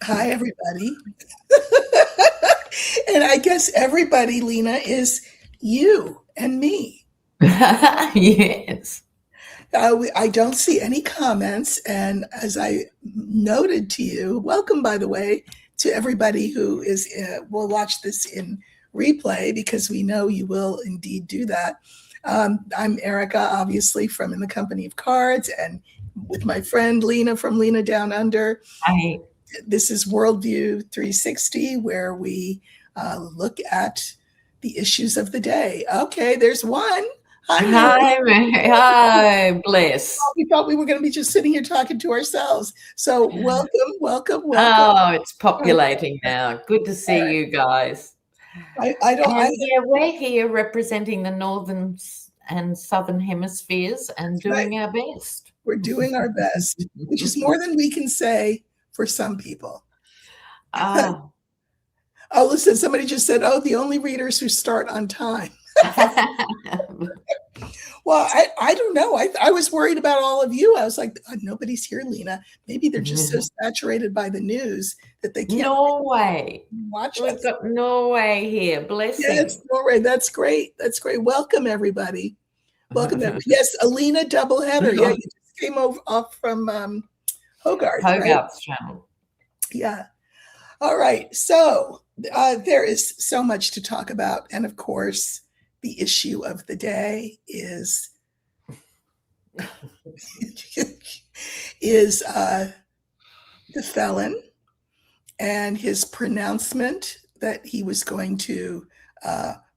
Hi, everybody. And I guess everybody, Lena, is you and me. Yes. I don't see any comments. And as I noted to you, welcome, by the way, to everybody who will watch this in replay because we know you will indeed do that. I'm Erica, obviously, from In the Company of Cards, and with my friend Lena from Lena Down Under. I, This is Worldview 360, where we look at the issues of the day. Okay, there's one. Hi, Mary. hi, bless. We thought we were going to be just sitting here talking to ourselves. So welcome. Oh, it's populating now. Good to see you guys. I don't. And yeah, we're here representing the northern and southern hemispheres and doing our best. We're doing our best, which is more than we can say for some people. Ah. Oh, listen, somebody just said, oh, the only readers who start on time. Well, I don't know. I was worried about all of you. I was like, oh, nobody's here, Lena. Maybe they're just so saturated by the news that they can't watch We've us. got Norway here. Bless Yes, Norway. That's great. That's great. Welcome, everybody. Welcome, everybody. Yes, Alina Doubleheader. Yeah, you just came off from Hogarth, right? Channel. Yeah. All right. So there is so much to talk about. And of course, the issue of the day is the felon and his pronouncement that he was going to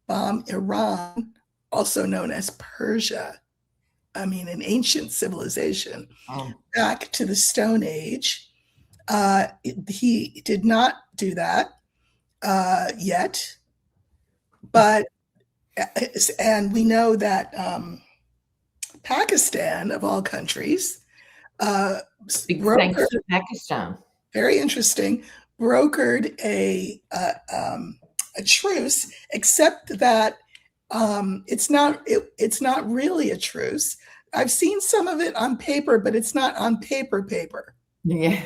bomb Iran, also known as Persia. I mean, an ancient civilization, back to the Stone Age. He did not do that yet, and we know that Pakistan, of all countries, big thanks to Pakistan. Very interesting. Brokered a truce, except that it's not really a truce. I've seen some of it on paper, but it's not on paper. Yeah.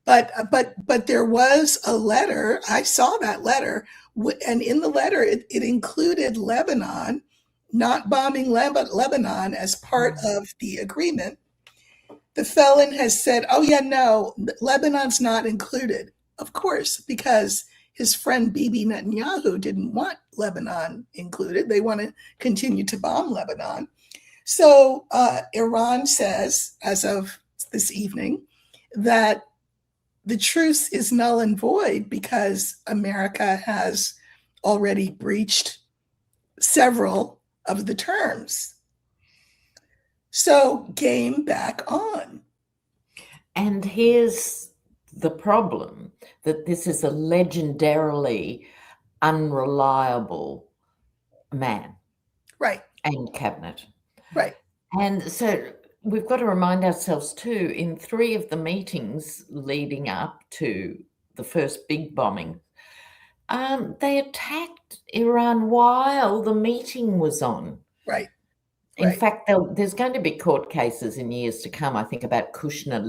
But there was a letter. I saw that letter, and in the letter it included Lebanon not bombing Lebanon as part of the agreement. The felon has said, oh yeah, no, Lebanon's not included. Of course, because his friend Bibi Netanyahu didn't want Lebanon included. They want to continue to bomb Lebanon. So Iran says, as of this evening, that the truce is null and void because America has already breached several of the terms. So game back on. And here's the problem, that this is a legendarily unreliable man. Right. And cabinet. Right. And so we've got to remind ourselves too, in 3 of the meetings leading up to the first big bombing, they attacked Iran while the meeting was on. Right. In fact, there's going to be court cases in years to come, I think, about Kushner,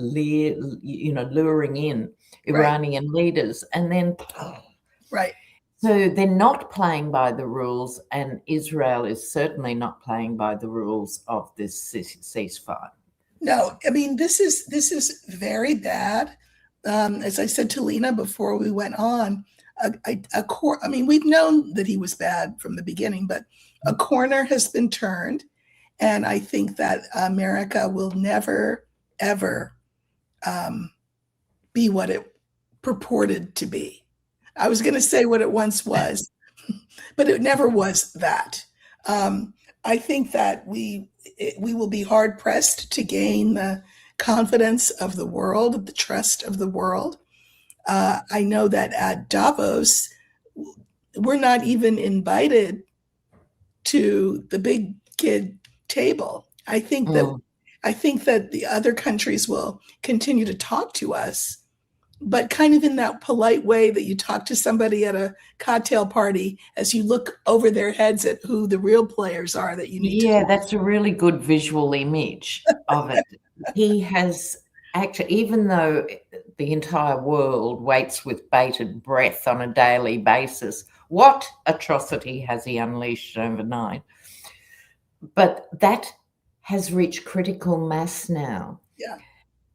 luring in Iranian leaders, and then right. So they're not playing by the rules, and Israel is certainly not playing by the rules of this ceasefire. No, I mean, this is very bad. As I said to Lena before we went on, I mean, we've known that he was bad from the beginning, but a corner has been turned. And I think that America will never, ever be what it purported to be. I was going to say what it once was, but it never was that. I think that we will be hard pressed to gain the confidence of the world, the trust of the world. I know that at Davos, we're not even invited to the big kid table. I think that the other countries will continue to talk to us, but kind of in that polite way that you talk to somebody at a cocktail party as you look over their heads at who the real players are that you need to. Yeah, that's a really good visual image of it. He has actually, even though the entire world waits with bated breath on a daily basis. What atrocity has he unleashed overnight? But that has reached critical mass now. Yeah.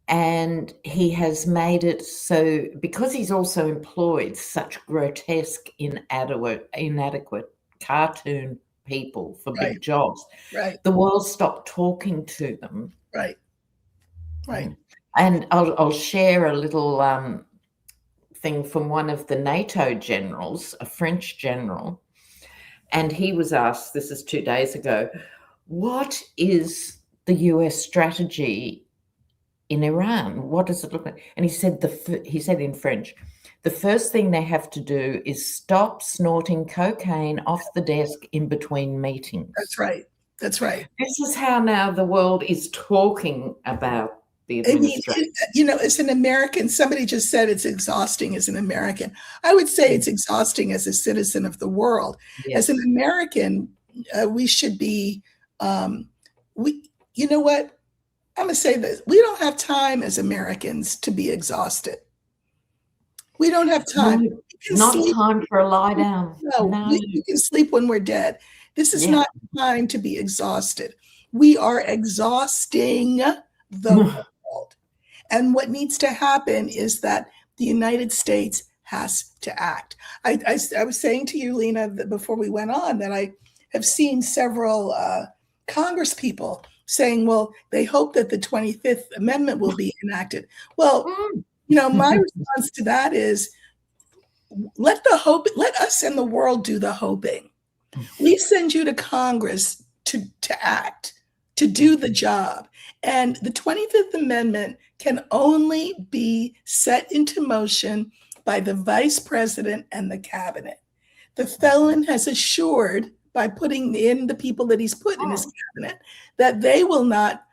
And he has made it so, because he's also employed such grotesque, inadequate cartoon people for Right. big jobs, Right. the world stopped talking to them. Right. Right. And I'll share a little thing from one of the NATO generals, a French general, and he was asked, this is 2 days ago, what is the US strategy in Iran? What does it look like? And he said in French, the first thing they have to do is stop snorting cocaine off the desk in between meetings. That's right. That's right. This is how now the world is talking about the administration. As an American, somebody just said it's exhausting as an American. I would say it's exhausting as a citizen of the world. Yes. As an American, we should be, you know what? I'm going to say this. We don't have time as Americans to be exhausted. We don't have time. Not time for a lie down. No. We can sleep when we're dead. This is not time to be exhausted. We are exhausting the world. And what needs to happen is that the United States has to act. I was saying to you, Lena, that before we went on, that I have seen several Congress people saying, well, they hope that the 25th Amendment will be enacted. Well, my response to that is, let us and the world do the hoping. We send you to Congress to act, to do the job. And the 25th Amendment can only be set into motion by the vice president and the cabinet. The felon has assured, by putting in the people that he's put in his cabinet, that they will not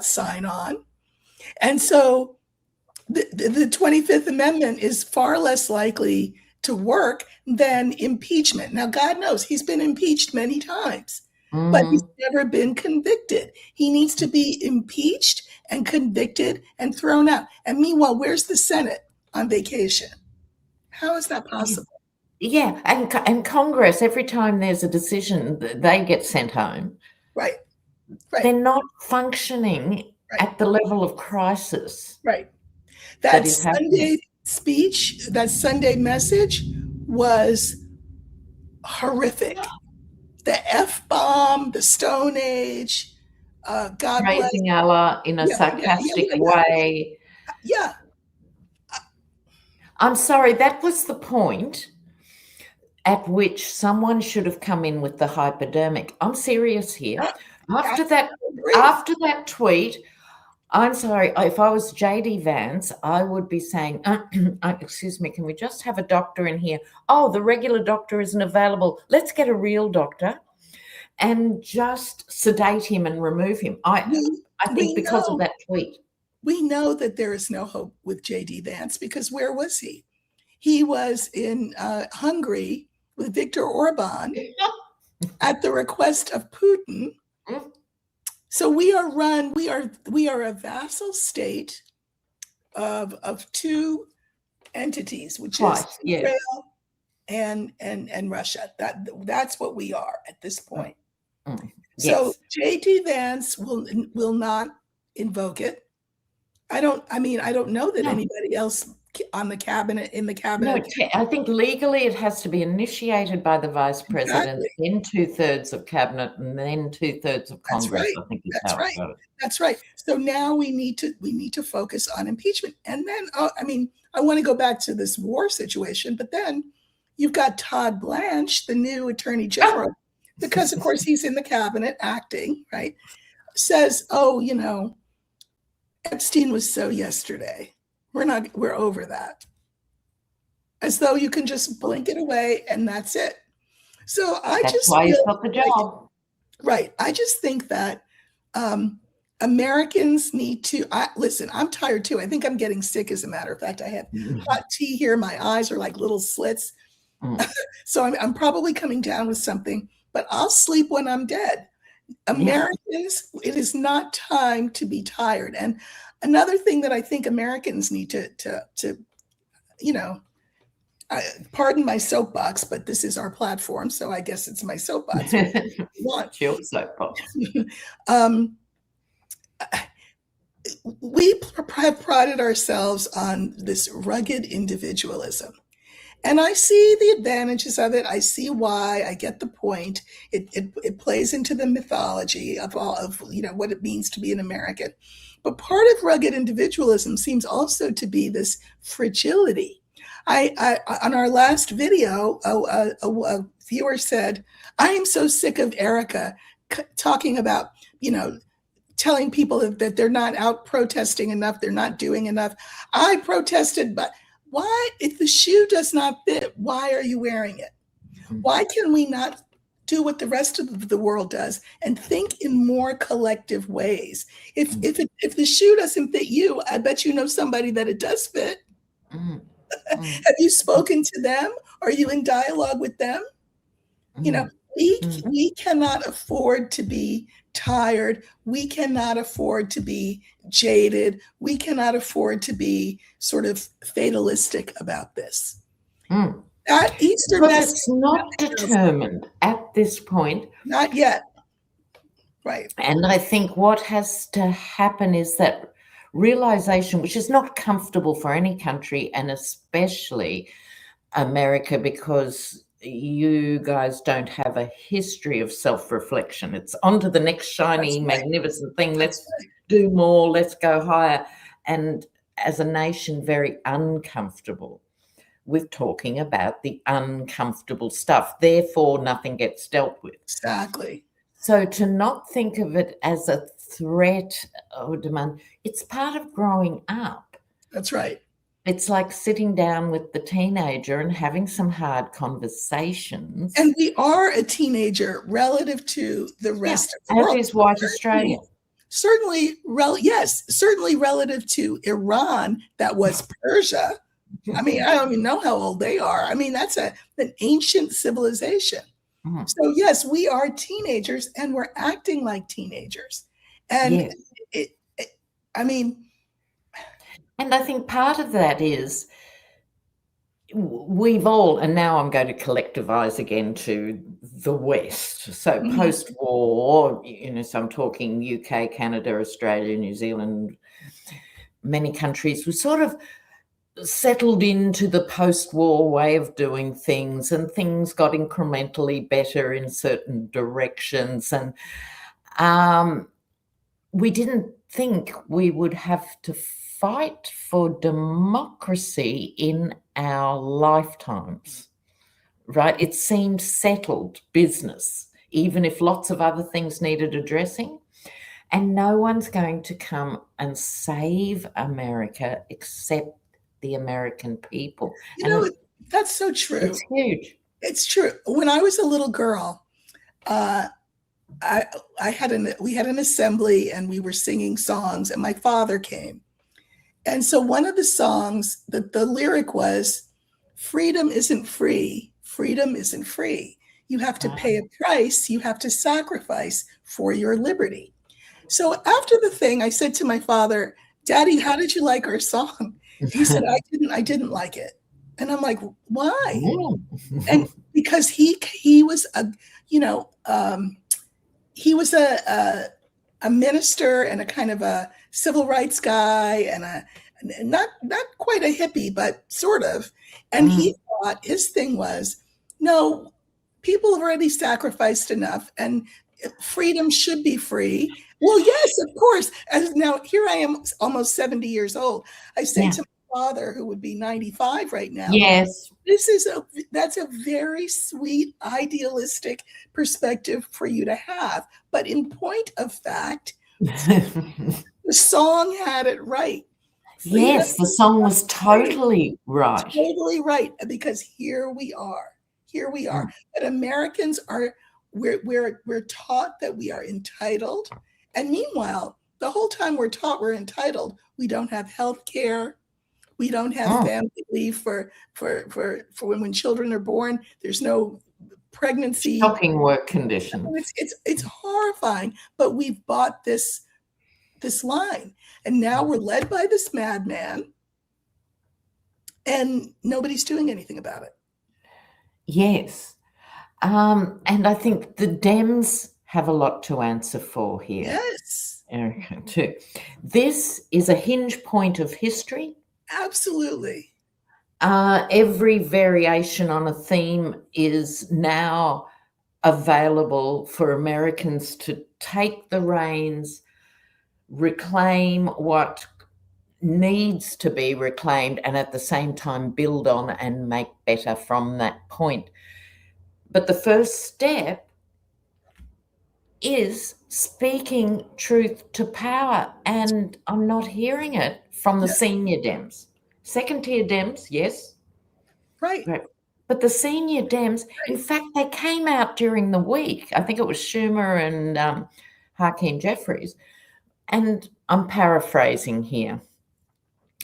sign on. And so the 25th Amendment is far less likely to work than impeachment. Now, God knows he's been impeached many times, but he's never been convicted. He needs to be impeached and convicted and thrown out. And meanwhile, where's the Senate on vacation? How is that possible? Yeah, and Congress, every time there's a decision, they get sent home. Right. They're not functioning at the level of crisis. Right. That Sunday speech, that Sunday message was horrific. The F-bomb, the Stone Age, God praising bless. Allah in a sarcastic way. Yeah. I'm sorry, that was the point at which someone should have come in with the hypodermic. I'm serious here. After that tweet, I'm sorry, if I was JD Vance, I would be saying, excuse me, can we just have a doctor in here? Oh, the regular doctor isn't available. Let's get a real doctor and just sedate him and remove him. I think because of that tweet. We know that there is no hope with JD Vance, because where was he? He was in Hungary with Viktor Orban at the request of Putin. So we are a vassal state of two entities, which is Israel and Russia. That's what we are at this point. So JD Vance will not invoke it. I don't know that anybody else in the cabinet. No, I think legally it has to be initiated by the vice president, then 2/3 of cabinet, and then 2/3 of Congress. I think that's right. That's right. So now we need to focus on impeachment, and then I want to go back to this war situation, but then you've got Todd Blanche, the new Attorney General, because of course he's in the cabinet acting, right? Says, Epstein was so yesterday. We're over that. As though you can just blink it away and that's it. So that's why he's got the job. Right. I just think that Americans need to listen. I'm tired too. I think I'm getting sick. As a matter of fact, I have hot tea here. My eyes are like little slits. So I'm probably coming down with something, but I'll sleep when I'm dead. Americans, it is not time to be tired. And another thing that I think Americans need to you know, pardon my soapbox, but this is our platform, so I guess it's my soapbox. It's your soapbox. We have prided ourselves on this rugged individualism. And I see the advantages of it. I see why. I get the point. It plays into the mythology of all of what it means to be an American. But part of rugged individualism seems also to be this fragility. On our last video, a viewer said, "I am so sick of Erica talking about telling people that they're not out protesting enough, they're not doing enough. I protested, but why, if the shoe does not fit, why are you wearing it? Why can we not do what the rest of the world does and think in more collective ways? If the shoe doesn't fit you, I bet you know somebody that it does fit. Have you spoken to them? Are you in dialogue with them? We cannot afford to be tired. We cannot afford to be jaded. We cannot afford to be sort of fatalistic about this. That Easter message, it's not determined at this point. Not yet. Right. And I think what has to happen is that realization, which is not comfortable for any country, and especially America, because you guys don't have a history of self-reflection. It's on to the next shiny, magnificent thing. Let's do more. Let's go higher. And as a nation, very uncomfortable with talking about the uncomfortable stuff. Therefore, nothing gets dealt with. Exactly. So to not think of it as a threat or demand, it's part of growing up. That's right. It's like sitting down with the teenager and having some hard conversations. And we are a teenager relative to the rest of the world. As is white Australia. Certainly relative to Iran, that was Persia. I mean, I don't even know how old they are. I mean, that's an ancient civilization. So yes, we are teenagers and we're acting like teenagers. And and I think part of that is we've all, and now I'm going to collectivize again to the West. So post-war, so I'm talking UK, Canada, Australia, New Zealand, many countries, we sort of settled into the post-war way of doing things, and things got incrementally better in certain directions. And we didn't think we would have to fight for democracy in our lifetimes, right? It seemed settled business, even if lots of other things needed addressing. And no one's going to come and save America except the American people. That's so true. It's huge. It's true. When I was a little girl, we had an assembly and we were singing songs, and my father came. And so one of the songs, the lyric was, "Freedom isn't free. Freedom isn't free. You have to pay a price. You have to sacrifice for your liberty." So after the thing, I said to my father, "Daddy, how did you like our song?" He said, I didn't like it. And I'm like, "Why?" And because he was he was a minister and a kind of a civil rights guy, and not quite a hippie, but sort of. And he thought his thing was, no, people have already sacrificed enough, and freedom should be free. Well, yes, of course. As now here I am, almost 70 years old. I say to my father, who would be 95 right now, yes, that's a very sweet, idealistic perspective for you to have. But in point of fact, the song had it right. Yes, the song was totally right. Totally right, because here we are. Here we are. But Americans are, we're taught that we are entitled. And meanwhile, the whole time we're taught we're entitled, we don't have health care. We don't have family leave for when children are born. There's no pregnancy. Shocking work conditions. It's horrifying, but we've bought this line, and now we're led by this madman, and nobody's doing anything about it. Yes. And I think the Dems have a lot to answer for here. Yes. Erica, too. This is a hinge point of history. Absolutely. Every variation on a theme is now available for Americans to take the reins, reclaim what needs to be reclaimed, and at the same time build on and make better from that point. But the first step is speaking truth to power, and I'm not hearing it from the senior Dems. Second tier Dems, yes. Right. But the senior Dems, in fact, they came out during the week. I think it was Schumer and Hakeem Jeffries. And I'm paraphrasing here,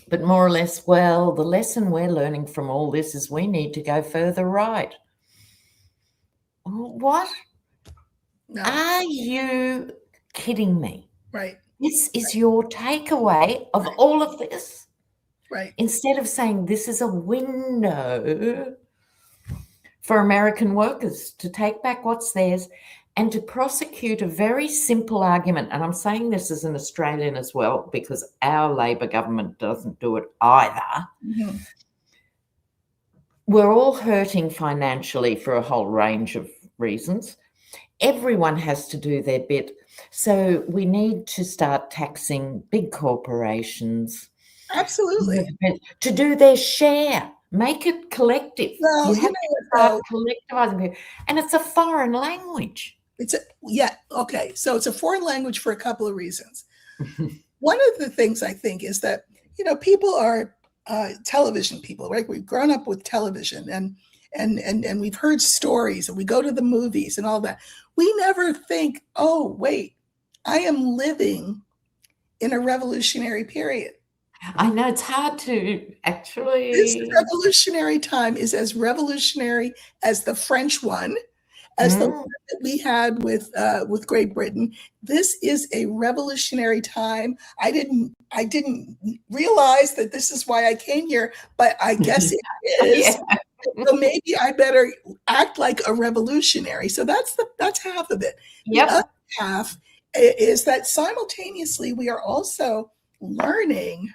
but more or less, well, the lesson we're learning from all this is we need to go further right. What? No. Are you kidding me? Right. This is your takeaway of all of this? Right. Instead of saying this is a window for American workers to take back what's theirs and to prosecute a very simple argument. And I'm saying this as an Australian as well, because our Labor government doesn't do it either. Mm-hmm. We're all hurting financially for a whole range of reasons. Everyone has to do their bit. So we need to start taxing big corporations. Absolutely. To do their share. Make it collective. Well, you have to start collectivizing people. And it's a foreign language. Okay. So it's a foreign language for a couple of reasons. One of the things I think is that, people are television people, right? We've grown up with television and we've heard stories, and we go to the movies and all that. We never think, oh, wait, I am living in a revolutionary period. I know it's hard to actually. This revolutionary time is as revolutionary as the French one, as the one that we had with Great Britain. This is a revolutionary time. I didn't realize that this is why I came here, but I guess it is. Yeah. So maybe I better act like a revolutionary. So that's half of it. Yep. The other half is that simultaneously we are also learning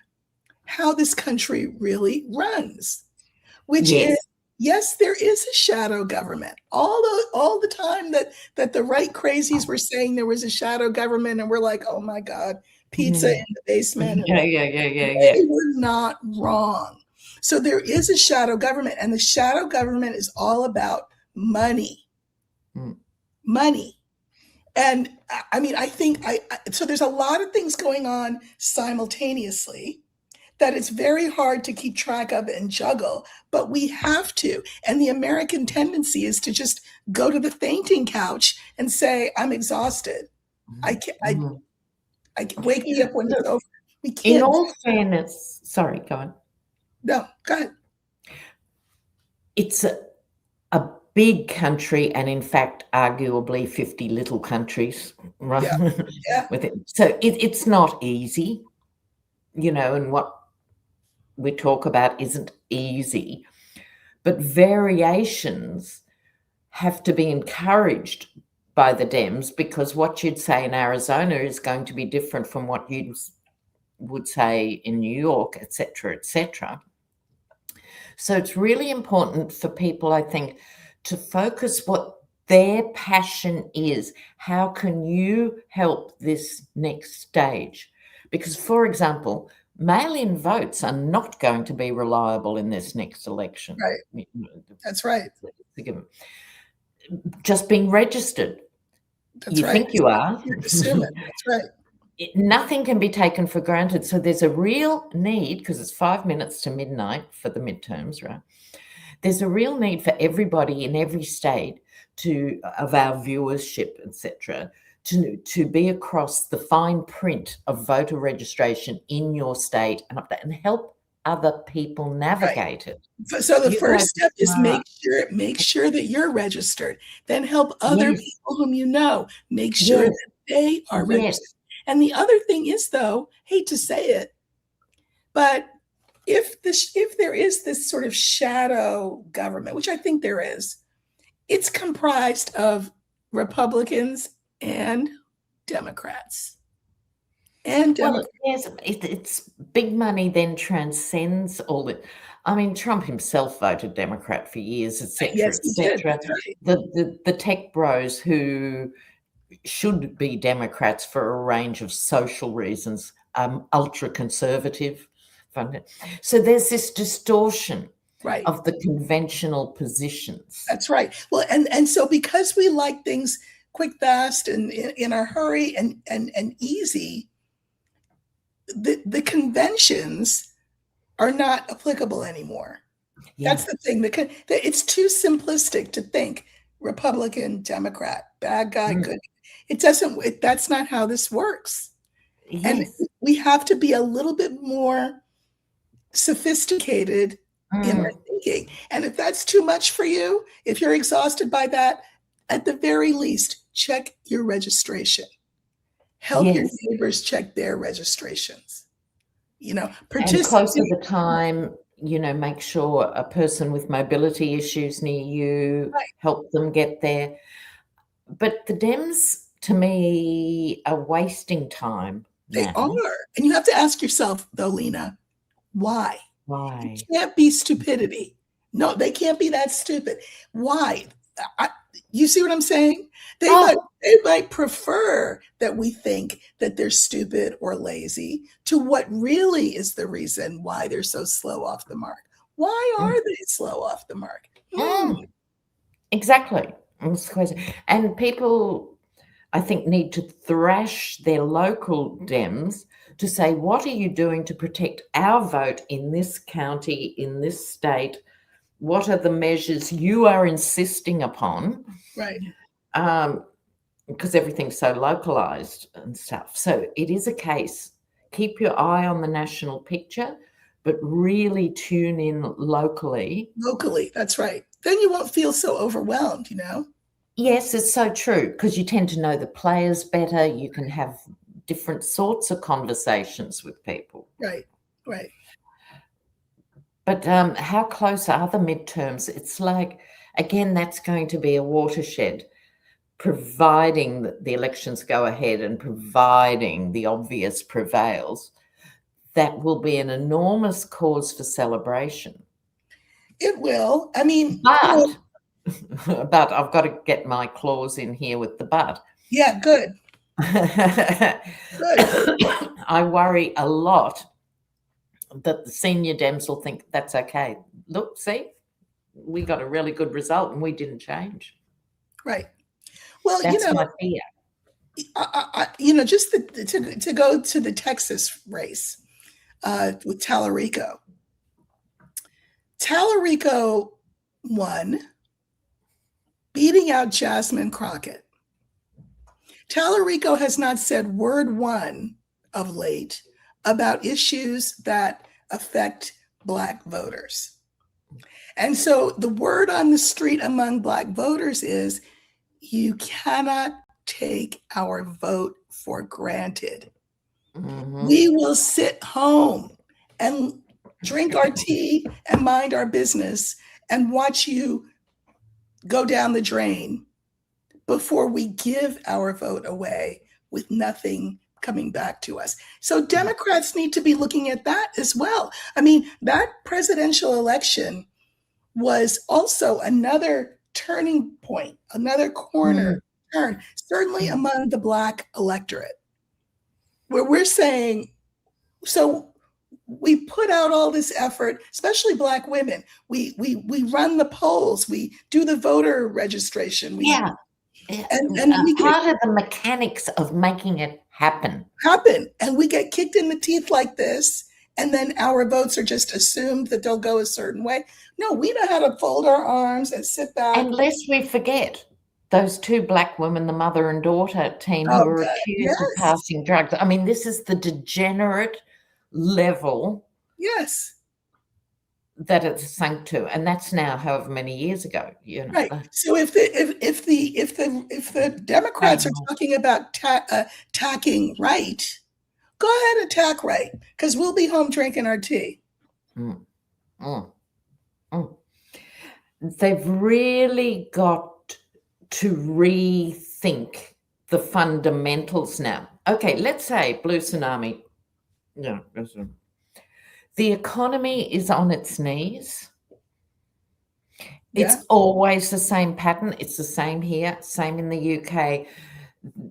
how this country really runs, which is, yes, there is a shadow government. All the time that the right crazies were saying there was a shadow government, and we're like, oh my God, pizza in the basement. Yeah. They were not wrong. So there is a shadow government, and the shadow government is all about money. Money. And I mean, I think so there's a lot of things going on simultaneously that it's very hard to keep track of and juggle, but we have to. And the American tendency is to just go to the fainting couch and say, I'm exhausted. I can't, wake me up when it's over. We can't. In all fairness, sorry, go on. No, go ahead. It's a big country, and in fact, arguably 50 little countries, right? Yeah. With it. So it's not easy, and what we talk about isn't easy, but variations have to be encouraged by the Dems, because what you'd say in Arizona is going to be different from what you would say in New York, et cetera, et cetera. So it's really important for people, I think, to focus what their passion is. How can you help this next stage? Because, for example, mail-in votes are not going to be reliable in this next election. Right. That's right. Just being registered. That's right. Think you are. You're assuming. That's right. Nothing can be taken for granted. So there's a real need, because it's 5 minutes to midnight for the midterms, right? There's a real need for everybody in every state of our viewership, etc., to be across the fine print of voter registration in your state and help other people Right. navigate it. So the You guys first step are is smart. make sure that you're registered. Then help other Yes, people whom you know make sure yes, that they are registered. yes. And the other thing is, though, hate to say it, but if there is this sort of shadow government, which I think there is, it's comprised of Republicans and Democrats. And Well, Democrats. yes, it's big money then transcends all the. I mean, Trump himself voted Democrat for years, etc., Yes, he did. etc. That's right. The tech bros who should be Democrats for a range of social reasons, ultra conservative. So there's this distortion Right. of the conventional positions. That's right. Well, and so because we like things quick, fast, and in a hurry and easy, the conventions are not applicable anymore. That's Yeah. the thing. It's too simplistic to think Republican, Democrat, bad guy, Mm. good. It doesn't. That's not how this works. And Yes. we have to be a little bit more sophisticated in our Mm. thinking. And if that's too much for you, if you're exhausted by that, at the very least, check your registration. Help your Yes. neighbors check their registrations. And close to Participate. the time, make sure a person with mobility issues near you, Right. help them get there. But the Dems, to me, are wasting time They now. are. And you have to ask yourself, though, Lena, why? Why? It can't be stupidity. No, they can't be that stupid. Why? You see what I'm saying? Oh, They might prefer that we think that they're stupid or lazy to what really is the reason why they're so slow off the mark. Why mm, are they slow off the mark? mm, exactly. It's crazy. And people, I think, need to thrash their local Dems to say, what are you doing to protect our vote in this county, in this state? What are the measures you are insisting upon? Right. Because everything's so localized and stuff. So it is a case, keep your eye on the national picture, but really tune in locally. Locally, that's right. Then you won't feel so overwhelmed. Yes, it's so true, because you tend to know the players better. You can have different sorts of conversations with people. Right. Right. But how close are the midterms? It's like, again, that's going to be a watershed, providing that the elections go ahead and providing the obvious prevails. That will be an enormous cause for celebration. It will. I mean, But, but I've got to get my clause in here with the but. yeah, good. Good. I worry a lot that the senior Dems will think that's okay. Look, see, we got a really good result and we didn't change. Right. Well, That's my fear. just to go to the Texas race with Tallarico. Tallarico won, beating out Jasmine Crockett. Tallarico has not said word one of late about issues that affect Black voters. And so the word on the street among Black voters is, you cannot take our vote for granted. Mm-hmm. We will sit home and drink our tea and mind our business and watch you go down the drain before we give our vote away with nothing coming back to us. So Democrats need to be looking at that as well. I mean, that presidential election was also another turning point, another corner turn, certainly among the Black electorate, where we're saying, so we put out all this effort, especially Black women. We run the polls, we do the voter registration. Yeah. And we get part of the mechanics of making it happen. And we get kicked in the teeth like this, and then our votes are just assumed that they'll go a certain way. No, we know how to fold our arms and sit back. And lest we forget those two Black women, the mother and daughter team, who were accused of passing drugs. I mean, this is the degenerate level. Yes. that it's sunk to, and that's now however many years ago. Right. So if the Democrats are talking about attacking right, go ahead, attack right, because we'll be home drinking our tea. Mm, mm, mm. They've really got to rethink the fundamentals now. Okay, let's say blue tsunami. Yeah, the economy is on its knees. It's always the same pattern. It's the same here, same in the UK.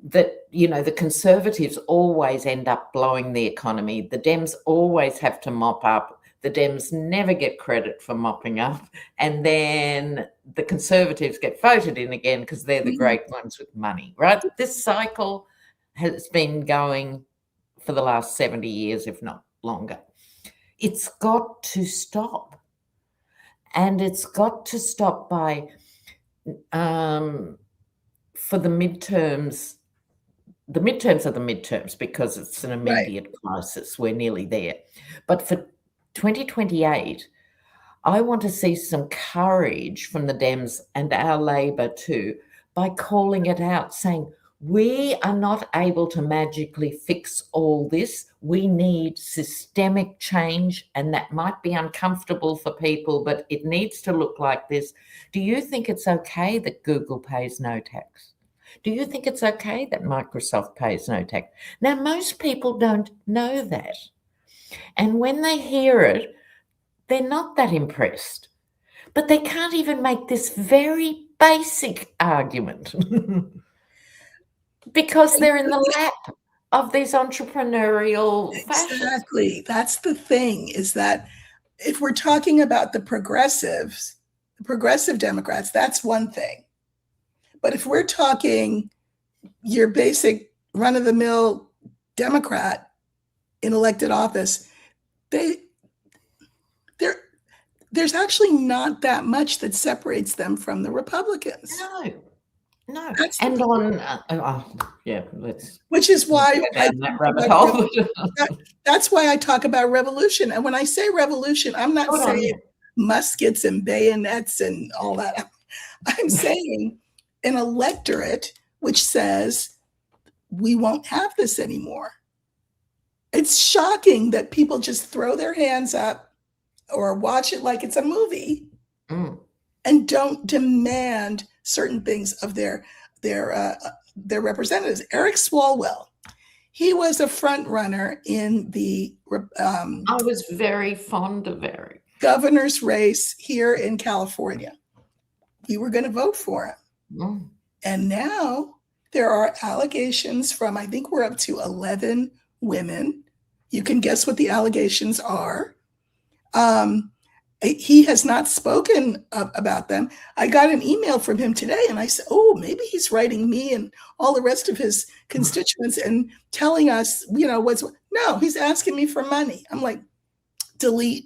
That, the Conservatives always end up blowing the economy. The Dems always have to mop up. The Dems never get credit for mopping up. And then the Conservatives get voted in again because they're the great ones with money, right? This cycle has been going for the last 70 years, if not longer. It's got to stop. And it's got to stop by, for the midterms are the midterms because it's an immediate crisis. We're nearly there. But for 2028, I want to see some courage from the Dems and our Labor too, by calling it out, saying, we are not able to magically fix all this. We need systemic change, and that might be uncomfortable for people, but it needs to look like this. Do you think it's okay that Google pays no tax? Do you think it's okay that Microsoft pays no tax? Now, most people don't know that. And when they hear it, they're not that impressed. But they can't even make this very basic argument. Because they're in the lap of these entrepreneurial fascists. Exactly. That's the thing, is that if we're talking about the progressive Democrats, that's one thing. But if we're talking your basic run-of-the-mill Democrat in elected office, there's actually not that much that separates them from the Republicans. No. And on, which is why that's why I talk about revolution. And when I say revolution, I'm not saying muskets and bayonets and all that. I'm saying an electorate which says we won't have this anymore. It's shocking that people just throw their hands up or watch it like it's a movie and don't demand certain things of their representatives. Eric Swalwell, he was a front runner in the I was very fond of Eric. Governor's race here in California. We were going to vote for him. And now there are allegations from, I think we're up to 11 women. You can guess what the allegations are. He has not spoken about them. I got an email from him today and I said, oh, maybe he's writing me and all the rest of his constituents and telling us, no, he's asking me for money. I'm like, delete.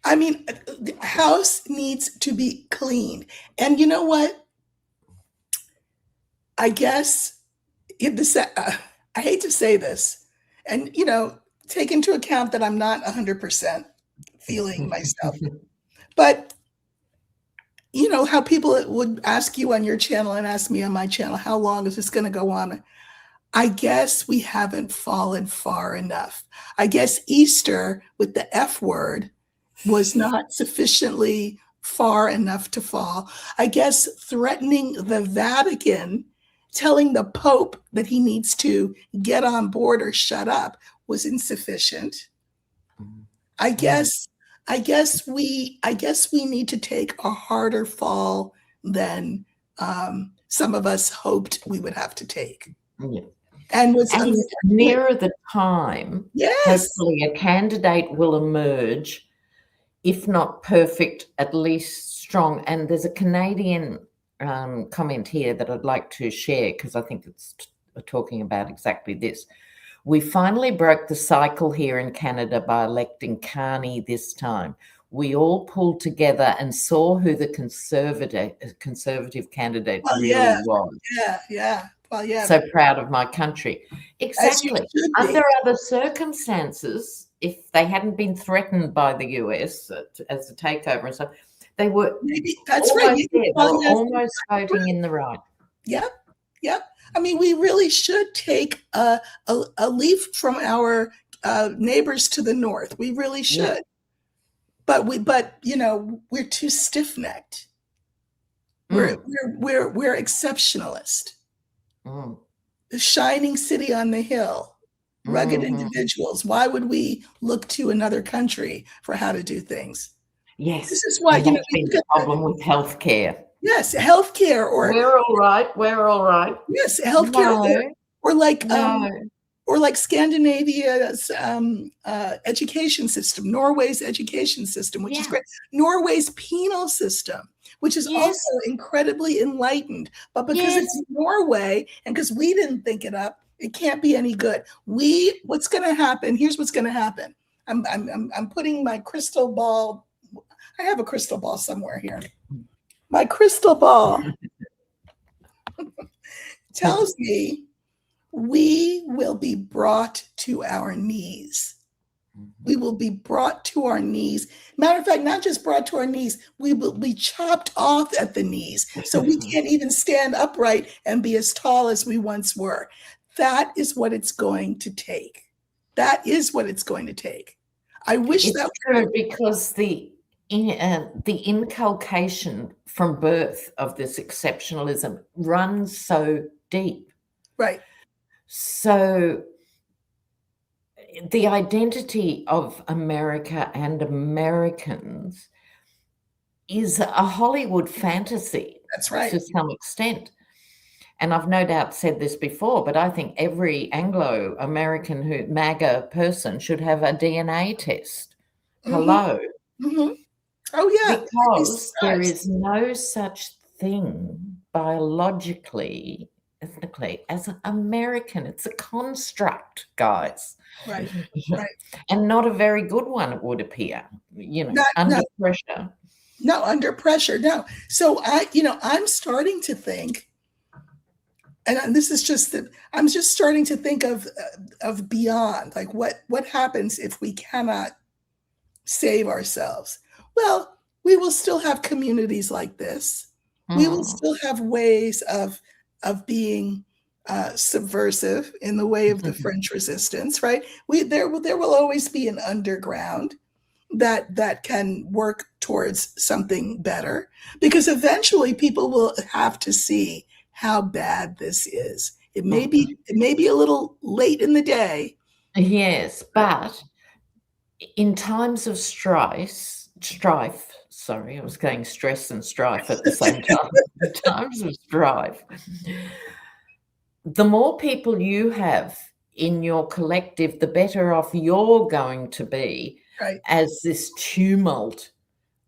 I mean, the house needs to be cleaned. And you know what? I guess, I hate to say this, and, take into account that I'm not 100% feeling myself. But, how people would ask you on your channel and ask me on my channel, how long is this going to go on? I guess we haven't fallen far enough. I guess Easter with the F word was not sufficiently far enough to fall. I guess threatening the Vatican, telling the Pope that he needs to get on board or shut up was insufficient. I guess we need to take a harder fall than some of us hoped we would have to take. And nearer the time, hopefully a candidate will emerge, if not perfect, at least strong. And there's a Canadian comment here that I'd like to share because I think it's talking about exactly this. We finally broke the cycle here in Canada by electing Carney this time. We all pulled together and saw who the conservative candidate really was. Yeah. Well, So proud of my country. Exactly. Under other circumstances, if they hadn't been threatened by the US as a takeover and stuff, they were Maybe that's right. almost there. They were almost voting in the right. Yep. Yep. I mean, we really should take a leaf from our neighbors to the north. We really should. Yeah. But we're too stiff-necked. We're exceptionalist. The shining city on the hill, rugged individuals. Why would we look to another country for how to do things? Yes. This is why, and that's been the problem with healthcare. Yes, healthcare, or we're all right. We're all right. Yes, healthcare, or like Scandinavia's education system, Norway's education system, which is great. Norway's penal system, which is also incredibly enlightened. But because it's Norway and because we didn't think it up, it can't be any good. What's going to happen? Here's what's going to happen. I'm putting my crystal ball. I have a crystal ball somewhere here. My crystal ball tells me we will be brought to our knees. We will be brought to our knees. Matter of fact, not just brought to our knees, we will be chopped off at the knees. So we can't even stand upright and be as tall as we once were. That is what it's going to take. That is what it's going to take. I wish it's that true, because the inculcation from birth of this exceptionalism runs so deep. Right. So the identity of America and Americans is a Hollywood fantasy. That's right. To some extent. And I've no doubt said this before, but I think every Anglo-American MAGA person should have a DNA test. Hello. Oh, yeah. Because there is no such thing biologically, ethnically, as an American. It's a construct, guys. Right. And not a very good one, it would appear, under pressure. No, under pressure, no. So I'm starting to think, and this is just that I'm just starting to think of beyond, like what happens if we cannot save ourselves? Well, we will still have communities like this. We will still have ways of being subversive in the way of the French Resistance, right? There will always be an underground that can work towards something better, because eventually people will have to see how bad this is. It may be a little late in the day. Yes, but in times of strife, sorry, I was going stress and strife at the same time. In times of strife, the more people you have in your collective, the better off you're going to be as this tumult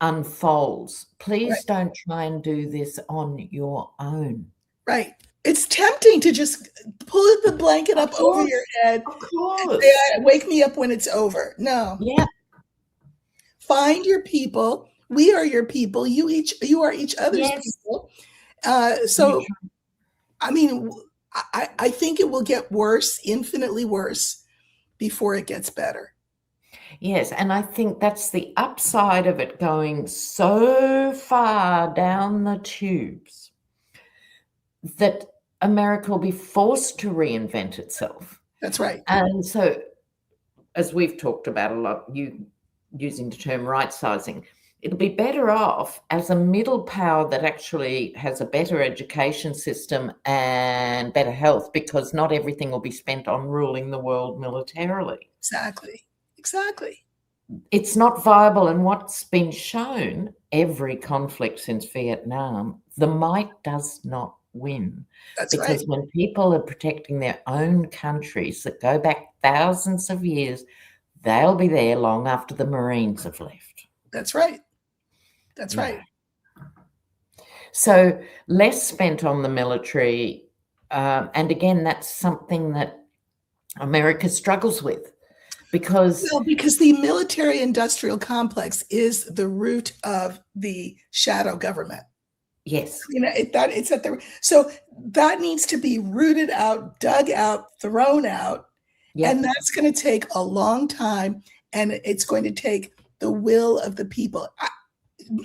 unfolds. Please don't try and do this on your own. Right. It's tempting to just pull the blanket up over your head and say, wake me up when it's over. No. Yeah. Find your people. We are your people. You are each other's people. So, I mean, I think it will get worse, infinitely worse, before it gets better. Yes, and I think that's the upside of it going so far down the tubes that America will be forced to reinvent itself. That's right. And so, as we've talked about a lot, you using the term right-sizing, it'll be better off as a middle power that actually has a better education system and better health, because not everything will be spent on ruling the world militarily. Exactly. It's not viable. And what's been shown, every conflict since Vietnam, the might does not win. That's right. Because when people are protecting their own countries that go back thousands of years, they'll be there long after the Marines have left. That's right. That's right. So less spent on the military. And again, that's something that America struggles with. Because the military-industrial complex is the root of the shadow government. Yes. It's at the, so that needs to be rooted out, dug out, thrown out. Yep. And that's going to take a long time. and it's going to take the will of the people.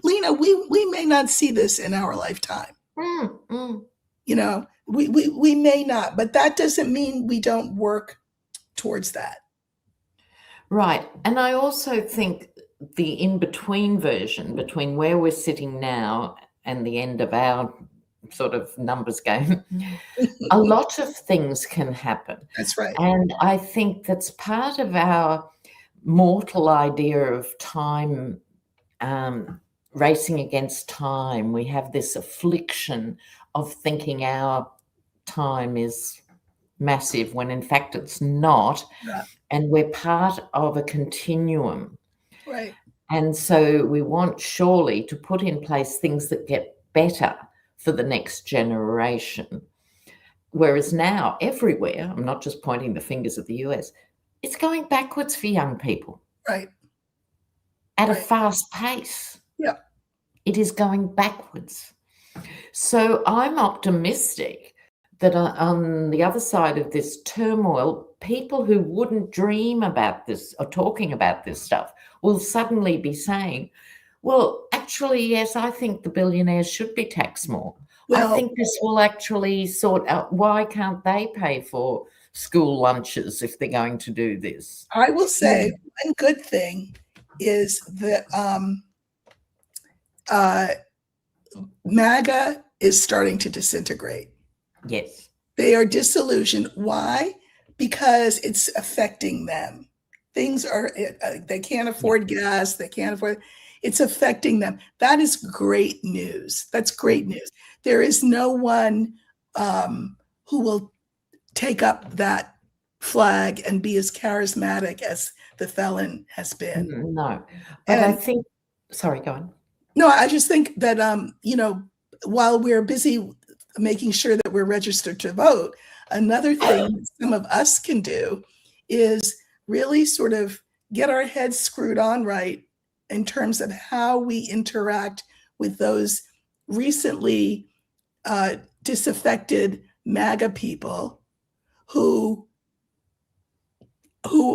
Lena, we may not see this in our lifetime. You know, we may not, but that doesn't mean we don't work towards that. Right. And I also think the in-between version, between where we're sitting now and the end of our sort of numbers game, a lot of things can happen. That's right. And I think that's part of our mortal idea of time, racing against time. We have this affliction of thinking our time is massive when in fact it's not. Yeah. And we're part of a continuum. Right. And so we want surely to put in place things that get better for the next generation. Whereas now everywhere, I'm not just pointing the fingers at the US, it's going backwards for young people. Right. At a fast pace. Yeah. It is going backwards. So I'm optimistic that on the other side of this turmoil, people who wouldn't dream about this or talking about this stuff will suddenly be saying, well, actually, yes, I think the billionaires should be taxed more. Well, I think this will actually sort out why can't they pay for school lunches if they're going to do this. I will say one good thing is that MAGA is starting to disintegrate. Yes. They are disillusioned. Why? Because it's affecting them. Things are, they can't afford gas, they can't afford, it's affecting them. That is great news. That's great news. There is no one who will take up that flag and be as charismatic as the felon has been. No, but I think, sorry, go on. No, I just think that, you know, while we're busy making sure that we're registered to vote, another thing some of us can do is really sort of get our heads screwed on right in terms of how we interact with those recently disaffected MAGA people who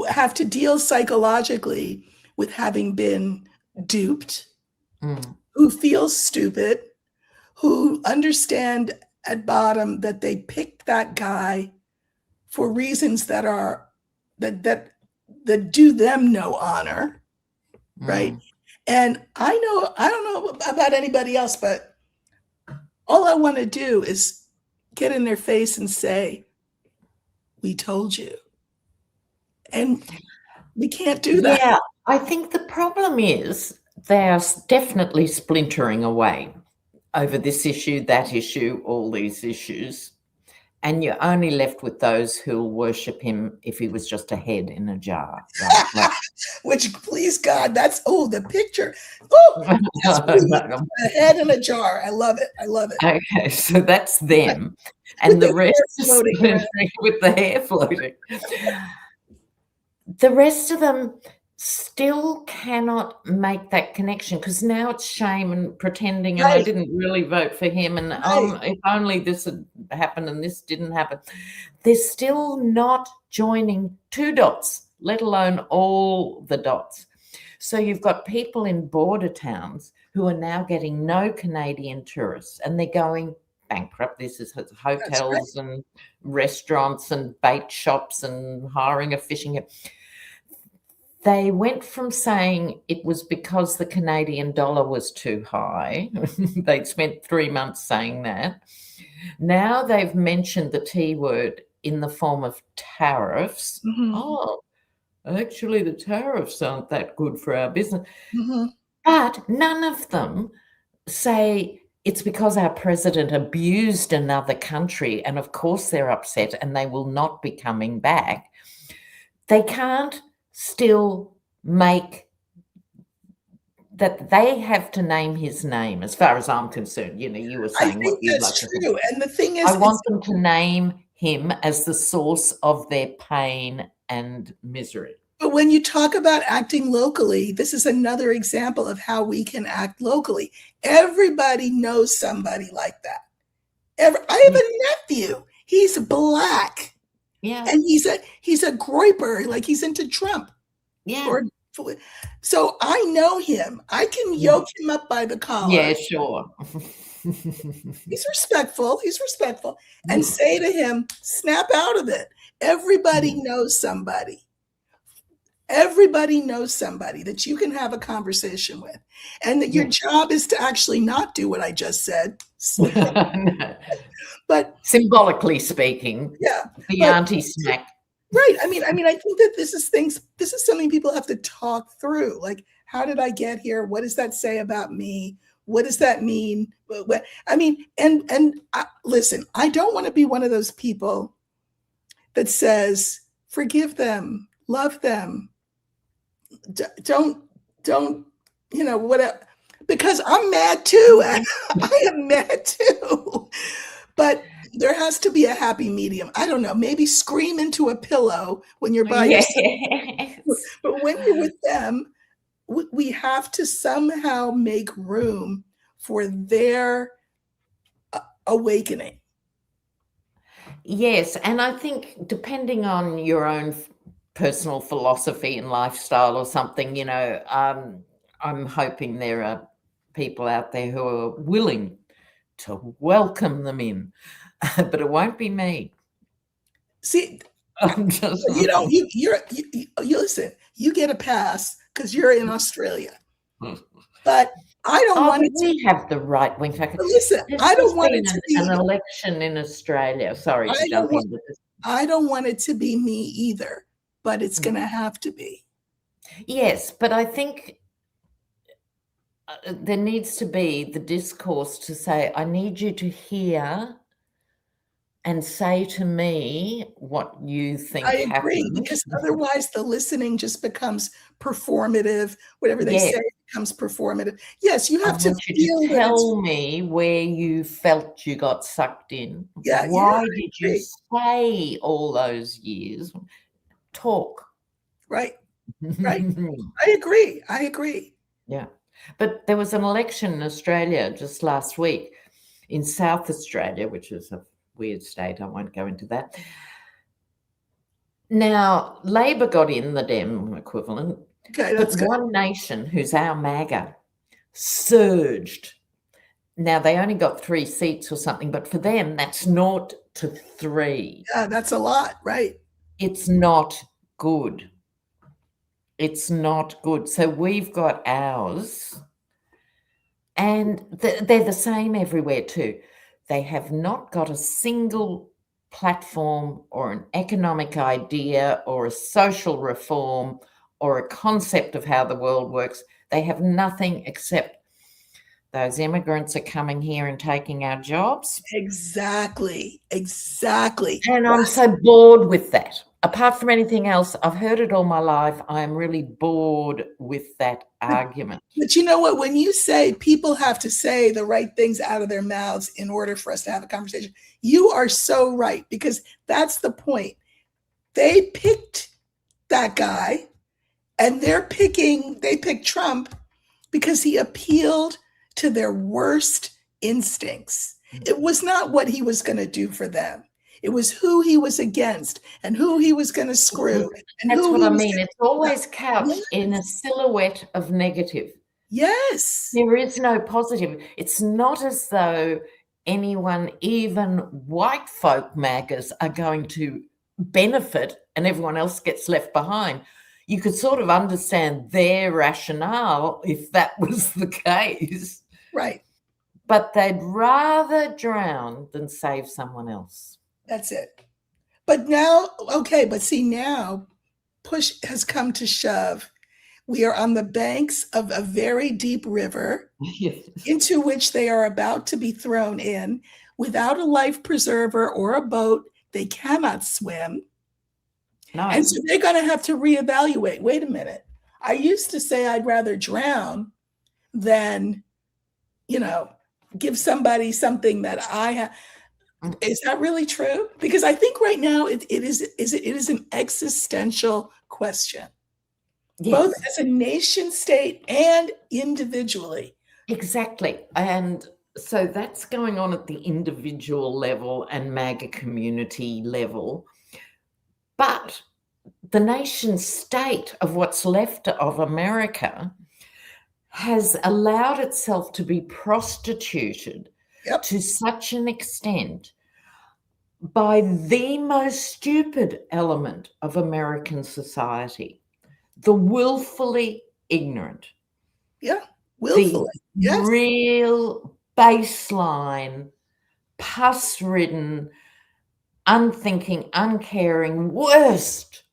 have to deal psychologically with having been duped, who feel stupid, who understand at bottom that they picked that guy for reasons that are that do them no honor, right? And I don't know about anybody else, but all I want to do is get in their face and say, we told you. And we can't do that. Yeah, I think the problem is they're definitely splintering away over this issue, that issue, all these issues. And you're only left with those who'll worship him if he was just a head in a jar. Right? Which, please God, that's, the picture. Oh, a head in a jar. I love it. I love it. Okay, so that's them. And the rest is splintering with the hair floating. The rest of them still cannot make that connection because now it's shame and pretending, and I didn't really vote for him, and if only this had happened and this didn't happen. They're still not joining two dots, let alone all the dots. So you've got people in border towns who are now getting no Canadian tourists, and they're going bankrupt. This is hotels and restaurants and bait shops and hiring a fishing. They went from saying it was because the Canadian dollar was too high. They'd spent 3 months saying that. Now they've mentioned the T word in the form of tariffs. Oh, actually the tariffs aren't that good for our business. But none of them say it's because our president abused another country, and of course they're upset and they will not be coming back. They can't still make that they have to name his name, as far as I'm concerned. You know, you were saying I think that's true. And the thing is, I want them to name him as the source of their pain and misery. But when you talk about acting locally, this is another example of how we can act locally. Everybody knows somebody like that. I have a nephew. He's Black. Yeah. And he's a groiper, like he's into Trump. Yeah. Or So I know him. I can yoke him up by the collar. Yeah, sure. He's respectful. He's respectful. And say to him, snap out of it. Everybody knows somebody. Everybody knows somebody that you can have a conversation with. And that your job is to actually not do what I just said. No. But symbolically speaking, yeah, the auntie smack. Right. I mean, I think that this is something people have to talk through. Like, how did I get here? What does that say about me? What does that mean? I mean, listen, I don't want to be one of those people that says, forgive them, love them. Don't, whatever, because I'm mad too. I am mad too. But there has to be a happy medium. I don't know, maybe scream into a pillow when you're by yourself. But when you're with them, we have to somehow make room for their awakening. Yes, and I think depending on your own personal philosophy and lifestyle or something, I'm hoping there are people out there who are willing to welcome them in, but it won't be me. See, you listen, you get a pass because you're in Australia, but I don't want it to. We have the right wing factor. Listen, I don't want it to be an election in Australia. Sorry to jump into this. I don't want it to be me either, but it's going to have to be. Yes, but I think there needs to be the discourse to say, I need you to hear and say to me what you think happened. I agree, because otherwise the listening just becomes performative. Whatever they say becomes performative. Yes, you have to tell me where you felt you got sucked in. Yeah, why did you say all those years? Talk. Right. Right. I agree. Yeah. But there was an election in Australia just last week, in South Australia, which is a weird state. I won't go into that. Now, Labor got in, the Dem equivalent, but One Nation, who's our MAGA, surged. Now, they only got 3 seats or something, but for them, that's 0 to 3. Yeah, that's a lot, right? It's not good. It's not good. So we've got ours, and they're the same everywhere too. They have not got a single platform or an economic idea or a social reform or a concept of how the world works. They have nothing except those immigrants are coming here and taking our jobs. Exactly. And I'm so bored with that. Apart from anything else, I've heard it all my life. I'm really bored with that argument. But you know what? When you say people have to say the right things out of their mouths in order for us to have a conversation, you are so right, because that's the point. They picked that guy, and they picked Trump because he appealed to their worst instincts. It was not what he was going to do for them. It was who he was against and who he was going to screw. And that's what I mean. It's always couched in a silhouette of negative. Yes. There is no positive. It's not as though anyone, even white folk MAGAs, are going to benefit and everyone else gets left behind. You could sort of understand their rationale if that was the case. Right. But they'd rather drown than save someone else. That's it. But now, now push has come to shove. We are on the banks of a very deep river into which they are about to be thrown in. Without a life preserver or a boat, they cannot swim. No. And so they're going to have to reevaluate. Wait a minute. I used to say I'd rather drown than, give somebody something that I have. Is that really true? Because I think right now it is an existential question, both as a nation state and individually. Exactly. And so that's going on at the individual level and MAGA community level. But the nation state of what's left of America has allowed itself to be prostituted Yep. to such an extent by the most stupid element of American society, the willfully ignorant. Yeah. The Willfully. Yes. real baseline, pus-ridden, unthinking, uncaring worst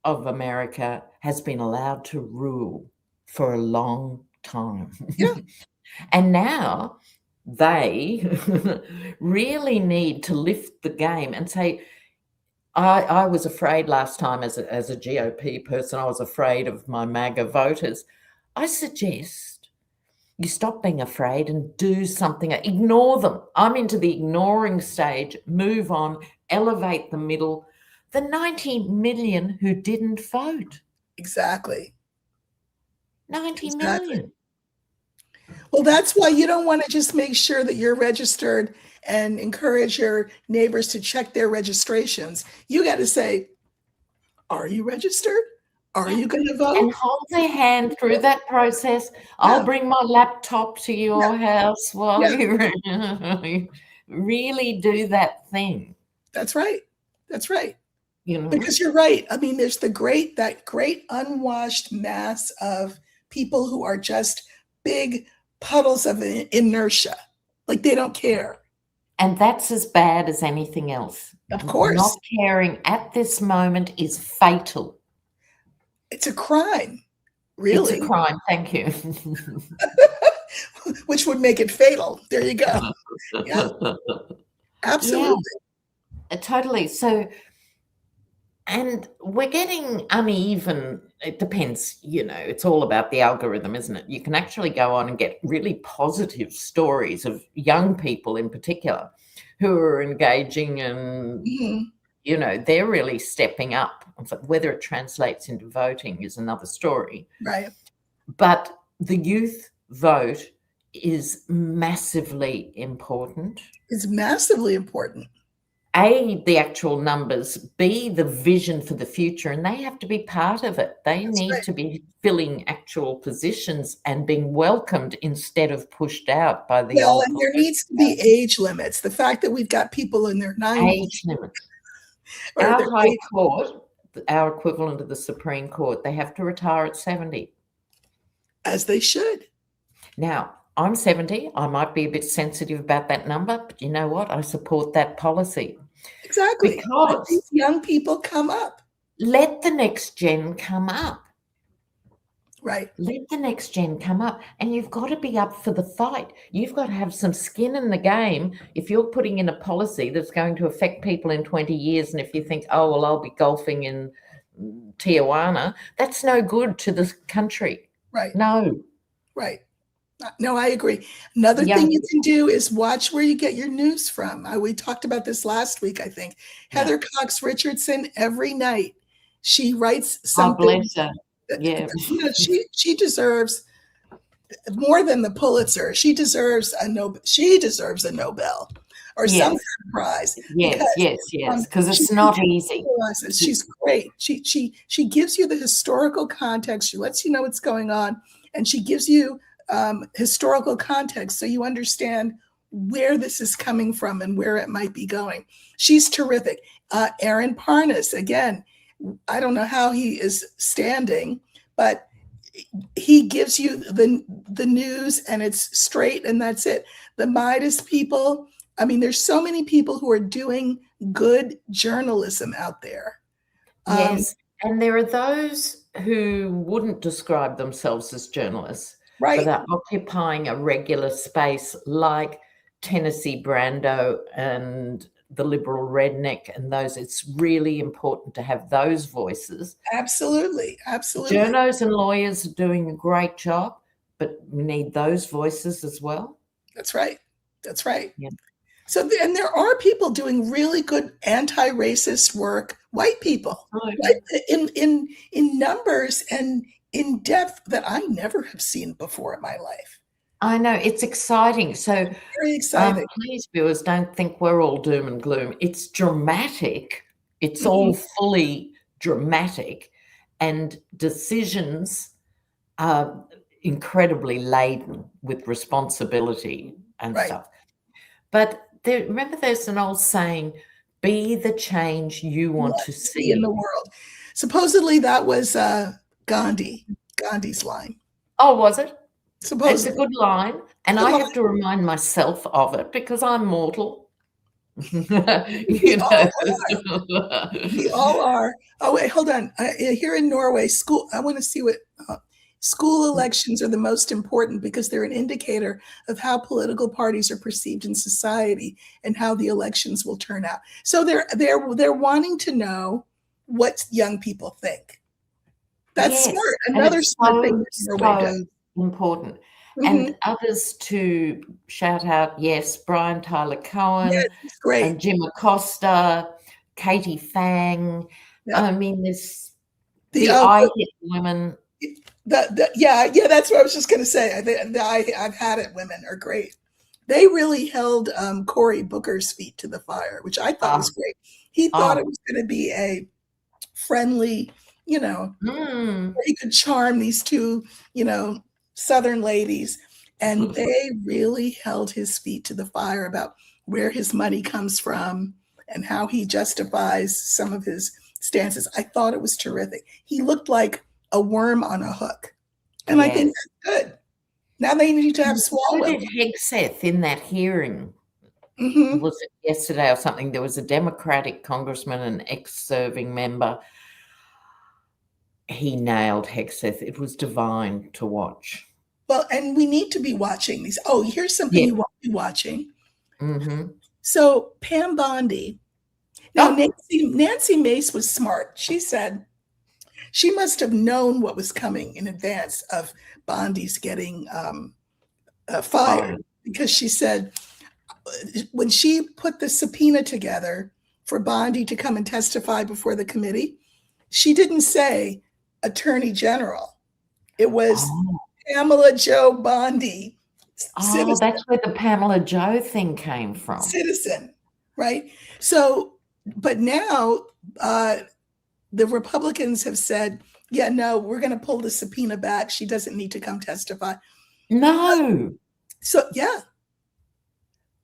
of America has been allowed to rule for a long time. Yeah. And now they really need to lift the game and say, I was afraid last time as a GOP person, I was afraid of my MAGA voters. I suggest you stop being afraid and do something. Ignore them. I'm into the ignoring stage. Move on. Elevate the middle. The 90 million who didn't vote. Exactly. 90 Exactly. million. Well, that's why you don't want to just make sure that you're registered and encourage your neighbors to check their registrations. You got to say, are you registered? Are you going to vote? And hold their hand through that process. I'll Yeah. bring my laptop to your house while Yeah. you really do that thing. That's right. That's right. You know? Because you're right. I mean, there's that great unwashed mass of people who are just big puddles of inertia. Like they don't care. And that's as bad as anything else. Of course. Not caring at this moment is fatal. It's a crime, really. It's a crime, thank you. Which would make it fatal. There you go. Yeah. Absolutely. Yeah, totally. So, and we're getting uneven. It depends, it's all about the algorithm, isn't it? You can actually go on and get really positive stories of young people in particular who are engaging and, they're really stepping up. Whether it translates into voting is another story. Right. But the youth vote is massively important. It's massively important. A, the actual numbers, B, the vision for the future, and they have to be part of it. They need to be filling actual positions and being welcomed instead of pushed out by the old. And there needs to be age limits. The fact that we've got people in their 90s. Age limits. Our High Court, our equivalent of the Supreme Court, they have to retire at 70. As they should. Now, I'm 70. I might be a bit sensitive about that number, but you know what? I support that policy. Exactly. Because let these young people come up. Let the next gen come up. Right. Let the next gen come up. And you've got to be up for the fight. You've got to have some skin in the game. If you're putting in a policy that's going to affect people in 20 years, and if you think, oh, well, I'll be golfing in Tijuana, that's no good to the country. Right. No. Right. No, I agree. Another thing you can do is watch where you get your news from. We talked about this last week, I think. Heather Cox Richardson, every night, she writes something. Oh, bless her. Yeah. She deserves more than the Pulitzer. She deserves a Nobel. She deserves a Nobel or some kind of prize. Yes. Because it's not easy. She's great. She gives you the historical context. She lets you know what's going on, and she gives you historical context so you understand where this is coming from and where it might be going. She's terrific. Aaron Parnas, again, I don't know how he is standing, but he gives you the news and it's straight and that's it. The Midas people, I mean, there's so many people who are doing good journalism out there. Yes, and there are those who wouldn't describe themselves as journalists, right, but are occupying a regular space like Tennessee Brando and the liberal redneck and those. It's really important to have those voices. Absolutely. Journos and lawyers are doing a great job, but we need those voices as well. That's right. Yeah. So, and there are people doing really good anti-racist work, white people, in numbers and in depth that I never have seen before in my life. I know, it's exciting. So very exciting. Please, viewers, don't think we're all doom and gloom. It's dramatic. It's all fully dramatic, and decisions are incredibly laden with responsibility and Right. stuff. But remember, there's an old saying, be the change you want to See in see. the world. Supposedly that was Gandhi's line. Oh, was it? It's a Supposedly. good line, and Good I line. have to remind myself of it because I'm mortal. We all are. We all are. Oh, wait, hold on. Here in Norway, I want to see what school elections are the most important because they're an indicator of how political parties are perceived in society and how the elections will turn out. So they're wanting to know what young people think. That's Yes, smart. and Another it's smart thing that Norway does. important. Mhm. And others to shout out, yes, Brian Tyler Cohen, Yes, it's great. Jim Acosta, Katie Fang. Yeah. I mean, there's The the I Hit Women. yeah, that's what I was just going to say. I've had it. Women are great. They really held Cory Booker's feet to the fire, which I thought was great. He thought it was going to be a friendly, he could charm these two, Southern ladies. And they really held his feet to the fire about where his money comes from and how he justifies some of his stances. I thought it was terrific. He looked like a worm on a hook. And I think that's good. Now they need to have So did Swalwell. Hegseth in that hearing. Mm-hmm. Was it yesterday or something? There was a Democratic congressman, an ex-serving member. He nailed Hegseth. It was divine to watch. Well, and we need to be watching these. Oh, here's something you won't be watching. Mm-hmm. So Pam Bondi. Now, Nancy Mace was smart. She said she must have known what was coming in advance of Bondi's getting fired because she said when she put the subpoena together for Bondi to come and testify before the committee, she didn't say Attorney General. It was Pamela Jo Bondi. Oh, that's where the Pamela Jo thing came from. Citizen, right? So, but now the Republicans have said, yeah, no, we're going to pull the subpoena back. She doesn't need to come testify. No. So, yeah.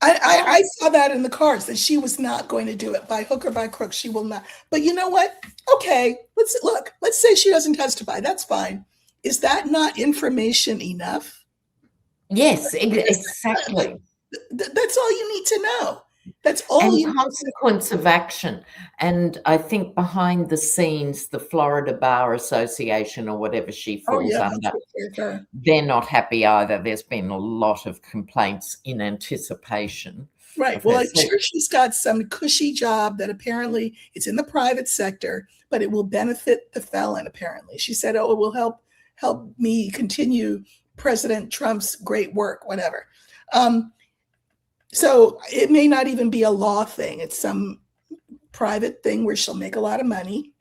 I saw that in the cards that she was not going to do it by hook or by crook. She will not. But you know what? Okay, let's say she doesn't testify. That's fine. Is that not information enough? Yes, exactly. That's all you need to know. That's all and consequence of action. And I think behind the scenes, the Florida Bar Association or whatever she falls under, they're not happy either. There's been a lot of complaints in anticipation. Right. Well, I'm sure she's got some cushy job that apparently it's in the private sector, but it will benefit the felon, apparently. She said, oh, it will help me continue President Trump's great work, whatever. So it may not even be a law thing. It's some private thing where she'll make a lot of money.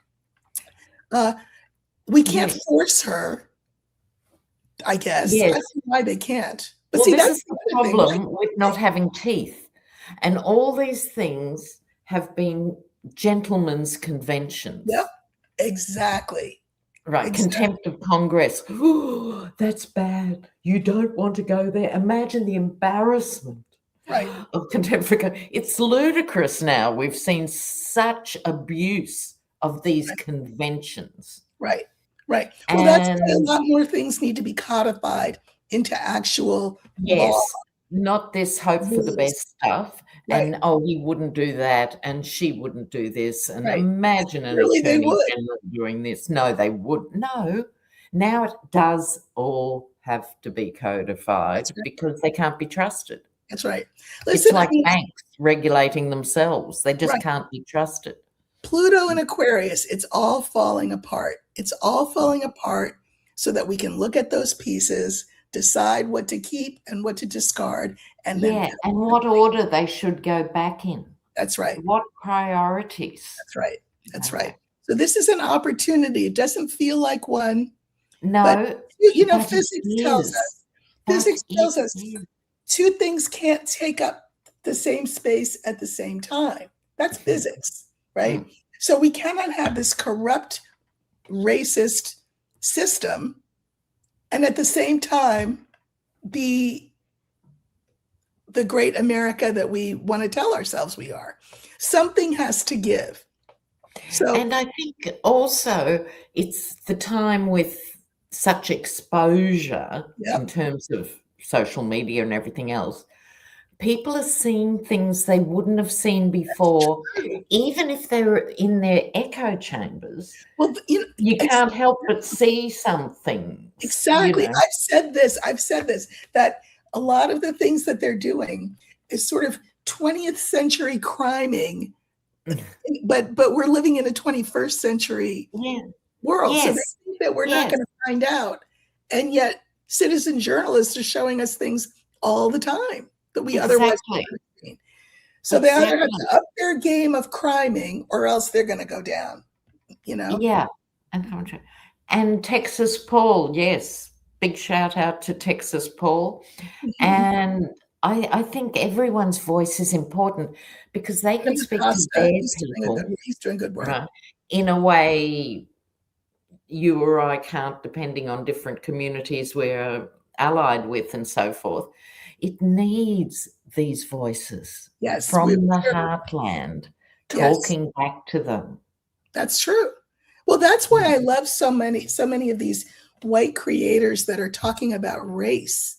We can't force her, I guess. Yes. I see why they can't. But see, that's the problem with not having teeth. And all these things have been gentlemen's conventions. Yep, exactly. Right, contempt of Congress. Oh, that's bad. You don't want to go there. Imagine the embarrassment. Right. Of contempt for it's ludicrous now. We've seen such abuse of these conventions. Right. Well, that's why a lot more things need to be codified into actual law. Not this hope for the best stuff. Right. And he wouldn't do that, and she wouldn't do this. And imagine an attorney general doing this. No, they wouldn't. No. Now it does all have to be codified because they can't be trusted. That's right. Listen, it's like banks regulating themselves. They just can't be trusted. Pluto and Aquarius, it's all falling apart. It's all falling apart so that we can look at those pieces, decide what to keep and what to discard. And then and what order they should go back in. That's right. What priorities. That's right. So this is an opportunity. It doesn't feel like one. No. But, physics tells us two things can't take up the same space at the same time. That's physics, right? So we cannot have this corrupt, racist system and at the same time be the great America that we want to tell ourselves we are. Something has to give. So, And I think also it's the time with such exposure yep, in terms of social media and everything else. People are seeing things they wouldn't have seen before, true. even if they were in their echo chambers. Well, You can't help but see some things, exactly. I've said this, that a lot of the things that they're doing is sort of 20th century criming, but we're living in a 21st century Yeah. world. So they Yes. think that we're not Yes. going to find out. And yet citizen journalists are showing us things all the time that we otherwise Exactly. wouldn't have seen. So they either have Exactly. to up their game of criming or else they're going to go down, you know? Yeah. And Texas Paul, yes. Big shout out to Texas Paul. Mhm. And I think everyone's voice is important because they can And speak to Costa, their people, he's doing good work. right, in a way you or I can't, depending on different communities we're allied with and so forth. It needs these voices Yes, from the heartland yes, talking back to them. that's true. Well, that's why I love so many of these white creators that are talking about race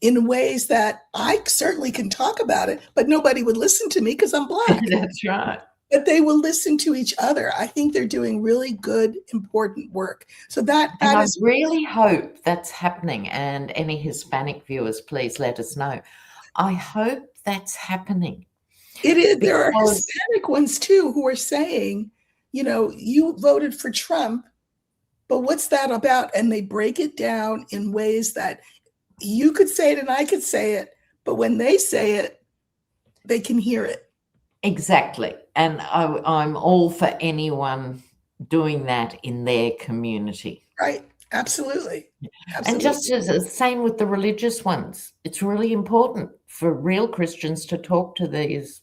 in ways that I certainly can talk about it, but nobody would listen to me because I'm Black. That's right. But they will listen to each other. I think they're doing really good, important work. So that And I is really hope that's happening, and any Hispanic viewers, please let us know. I hope that's happening. it is. There are Because Hispanic ones too who are saying, you know, you voted for Trump, but what's that about? And they break it down in ways that you could say it and I could say it, but when they say it, they can hear it. exactly, and I'm all for anyone doing that in their community. Right. Absolutely. And Absolutely. just as the same with the religious ones, it's really important for real Christians to talk to these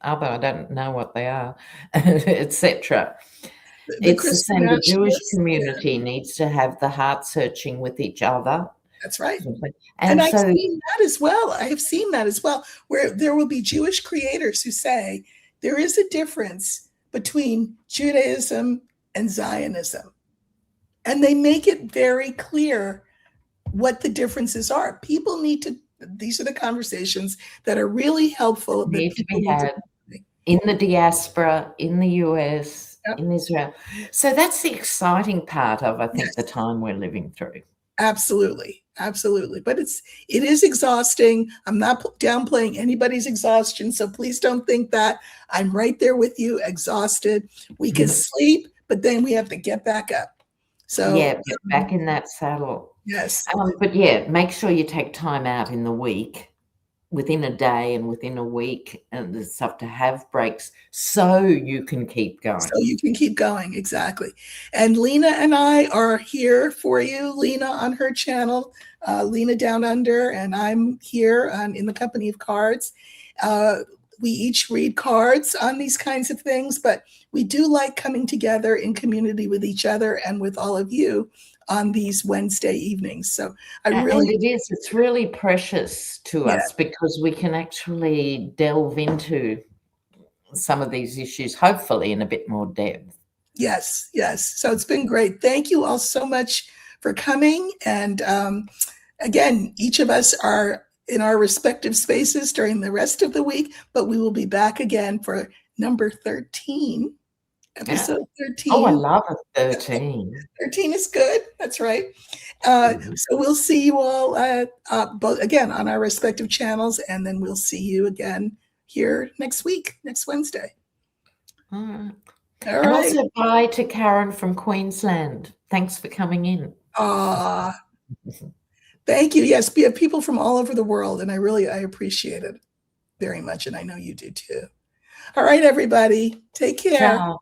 other, I don't know what they are, etc. The It's the Christian same, the Jewish nationalists, yeah, community needs to have the heart searching with each other. that's right. And And I've so seen that as well. I have seen that as well, where there will be Jewish creators who say there is a difference between Judaism and Zionism. And they make it very clear what the differences are. People need to, these are the conversations that are really helpful that need to people be need to had be. in the diaspora, in the US, Yep. in Israel. So that's the exciting part of, I think, Yes. the time we're living through. Absolutely. Absolutely. But it is exhausting. I'm not downplaying anybody's exhaustion. So please don't think that. I'm right there with you, exhausted. We can sleep, but then we have to get back up. So Yeah, get back in that saddle. yes, But yeah, make sure you take time out in the week, within a day and within a week and stuff, to have breaks so you can keep going. so you can keep going. Exactly. And Lena and I are here for you. Lena on her channel, Lena Down Under, and I'm here in the company of cards. We each read cards on these kinds of things, but we do like coming together in community with each other and with all of you on these Wednesday evenings. So And it's really precious to us because we can actually delve into some of these issues, hopefully in a bit more depth. Yes, yes. So it's been great. Thank you all so much for coming. And again, each of us are in our respective spaces during the rest of the week, but we will be back again for number 13, episode 13. Oh, I love it, 13. 13 is good. That's right. So we'll see you all both again on our respective channels, and then we'll see you again here next week, next Wednesday. All right. All and right. also bye to Karen from Queensland. Thanks for coming in. Thank you. Yes, we have people from all over the world, and I appreciate it very much, and I know you do too. All right, everybody. Take care. Ciao.